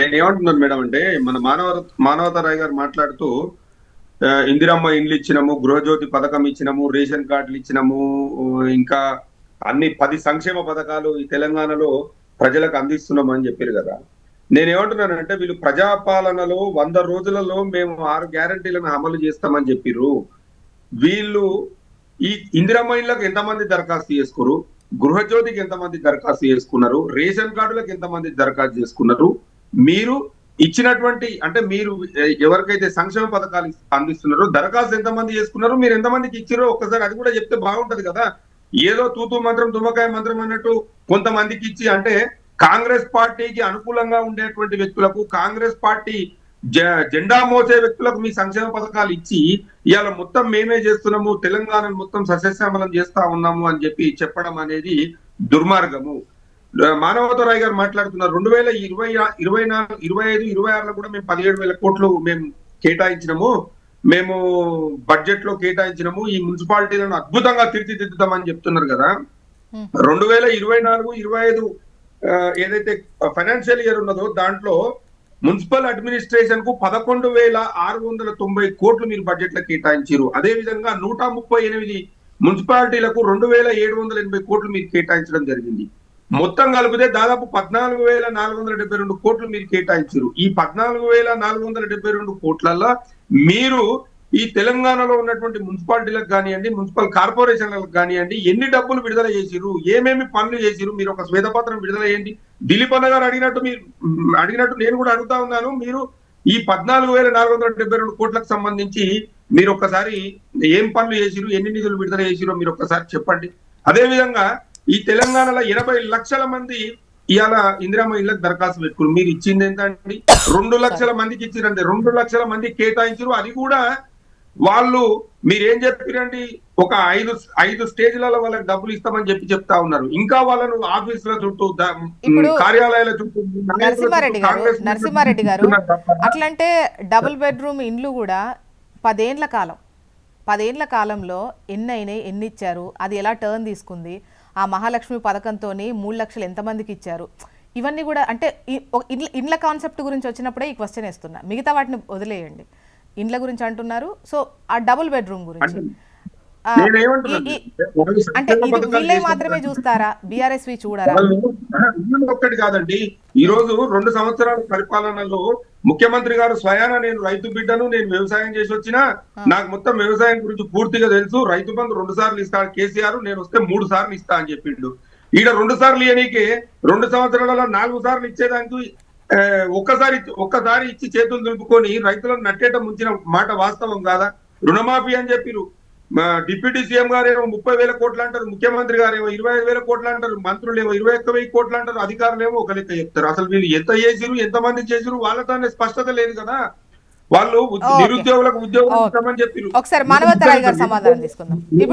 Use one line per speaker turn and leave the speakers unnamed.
నేను ఏమంటున్నాను మేడం అంటే మన మానవతా రాయ్ గారు మాట్లాడుతూ ఇందిరమ్మ ఇండ్లు ఇచ్చినాము, గృహజ్యోతి పథకం ఇచ్చినాము, రేషన్ కార్డులు ఇచ్చినాము, ఇంకా అన్ని 10 సంక్షేమ పథకాలు ఈ తెలంగాణలో ప్రజలకు అందిస్తున్నాము అని చెప్పారు కదా. నేనేమంటున్నానంటే వీళ్ళు ప్రజాపాలనలో 100 రోజులలో మేము 6 గ్యారంటీలను అమలు చేస్తామని చెప్పిర్రు. వీళ్ళు ఈ ఇందిరమ్మ ఇళ్లకు ఎంతమంది దరఖాస్తు చేసుకున్నారు, గృహజ్యోతికి ఎంతమంది దరఖాస్తు చేసుకున్నారు, రేషన్ కార్డులకు ఎంతమంది దరఖాస్తు చేసుకున్నారు, మీరు ఇచ్చినటువంటి అంటే మీరు ఎవరికైతే సంక్షేమ పథకాలు అందిస్తున్నారో దరఖాస్తు ఎంతమంది చేసుకున్నారు, మీరు ఎంతమందికి ఇచ్చిరో ఒక్కసారి అది కూడా చెప్తే బాగుంటది కదా. ఏదో తూతూ మంత్రం తుమ్మకాయ మంత్రం అన్నట్టు కొంతమందికి ఇచ్చి అంటే కాంగ్రెస్ పార్టీకి అనుకూలంగా ఉండేటువంటి వ్యక్తులకు, కాంగ్రెస్ పార్టీ జెండా మోసే వ్యక్తులకు మీ సంక్షేమ పథకాలు ఇచ్చి ఇవాళ మొత్తం మేమే చేస్తున్నాము, తెలంగాణను మొత్తం సస్యశ్యామలం చేస్తా ఉన్నాము అని చెప్పి చెప్పడం అనేది దుర్మార్గము. మానవతా రాయ్ గారు మాట్లాడుతున్నారు 2024, 25, 26లో కూడా మేము 17,000 కోట్లు మేము కేటాయించినాము, మేము బడ్జెట్ లో కేటాయించినాము, ఈ మున్సిపాలిటీలను అద్భుతంగా తీర్చిదిద్దుతామని చెప్తున్నారు కదా. 2024, 25 ఏదైతే ఫైనాన్షియల్ ఇయర్ ఉన్నదో దాంట్లో మున్సిపల్ అడ్మినిస్ట్రేషన్ కు 11,690 కోట్లు మీరు బడ్జెట్ లో కేటాయించారు. అదే విధంగా 138 మున్సిపాలిటీలకు 2,780 కోట్లు మీరు కేటాయించడం జరిగింది. మొత్తం కలిపితే దాదాపు 14,472 కోట్లు మీరు కేటాయించారు. ఈ 14,472 కోట్లలో మీరు ఈ తెలంగాణలో ఉన్నటువంటి మున్సిపాలిటీలకు కానివ్వండి, మున్సిపల్ కార్పొరేషన్లకు కానివ్వండి ఎన్ని డబ్బులు విడుదల చేసిరు, ఏమేమి పనులు చేసిరు, మీరు ఒక శ్వేతపత్రం విడుదల చేయండి. దిలీప్ అన్న గారు అడిగినట్టు నేను కూడా అడుగుతా ఉన్నాను. మీరు ఈ 14,472 కోట్లకు సంబంధించి మీరు ఒక్కసారి ఏం పనులు చేసిరు, ఎన్ని నిధులు విడుదల చేసిరో మీరు ఒక్కసారి చెప్పండి. అదే విధంగా ఈ తెలంగాణలో 80 లక్షల మంది ఇవాళ ఇందిరమ్మ ఇళ్లకు దరఖాస్తు పెట్టుకున్నారు. మీరు ఇచ్చింది ఎంత అండి? 2 లక్షల మందికి ఇచ్చిరండి. 2 లక్షల మంది కేటాయించారు. అది కూడా వాళ్ళు మీరేం చెప్పారండి, ఒక 5 స్టేజ్లలో వాళ్ళకి డబ్బులు ఇస్తామని చెప్తా ఉన్నారు. ఇంకా వాళ్ళను ఆఫీసుల చుట్టూ, కార్యాలయాల చుట్టూ
నరసింహారెడ్డి గారు అట్లంటే డబుల్ బెడ్రూమ్ ఇండ్లు కూడా 10 ఏళ్ల కాలంలో ఎన్ని అయినాయి, ఎన్ని ఇచ్చారు, అది ఎలా టర్న్ తీసుకుంది, ఆ మహాలక్ష్మి పథకంతో 3 లక్షలు ఎంతమందికి ఇచ్చారు, ఇవన్నీ కూడా అంటే ఇండ్ల కాన్సెప్ట్ గురించి వచ్చినప్పుడే ఈ క్వశ్చన్ వేస్తున్నా. మిగతా వాటిని వదిలేయండి, ఇండ్ల గురించి అంటున్నారు. సో ఆ డబుల్ బెడ్రూమ్ గురించి అంటే ఇది వీళ్ళే మాత్రమే చూస్తారా, బీఆర్ఎస్వి చూడరా?
ఒక్కటి కాదండి. ఈ రోజు 2 సంవత్సరాల పరిపాలనలో ముఖ్యమంత్రి గారు స్వయాన నేను రైతు బిడ్డను, నేను వ్యవసాయం చేసి వచ్చినా, నాకు మొత్తం వ్యవసాయం గురించి పూర్తిగా తెలుసు, రైతు బంధు 2 సార్లు ఇస్తాడు కేసీఆర్, నేను వస్తే 3 సార్లు ఇస్తా అని చెప్పిండు. ఈడ 2 సార్లు ఇయనీకే 2 సంవత్సరాలలో 4 సార్లు ఇచ్చేదానికి ఒక్కసారి ఇచ్చి చేతులు దులుపుకొని రైతులను నట్టేట ముంచిన మాట వాస్తవం కాదా? రుణమాఫీ అని చెప్పిరు. డిప్యూటీ సీఎం గారు ఏమో 30,000 కోట్లు అంటారు, ముఖ్యమంత్రి గారు ఏమో 25,000 కోట్లు అంటారు, మంత్రులు ఏమో 21,000 కోట్లు అంటారు, అధికారులు ఏమో ఒక లెక్క చెప్తారు. అసలు వీళ్ళు ఎంత చేసిరు, ఎంతమంది చేసిరు వాళ్ళతోనే స్పష్టత లేదు కదా. వాళ్ళు నిరుద్యోగులకు ఉద్యోగం ఇస్తామని చెప్పారు.
ఒకసారి మానవతా రాయ్ గారు సమాధానం తీసుకుందాం.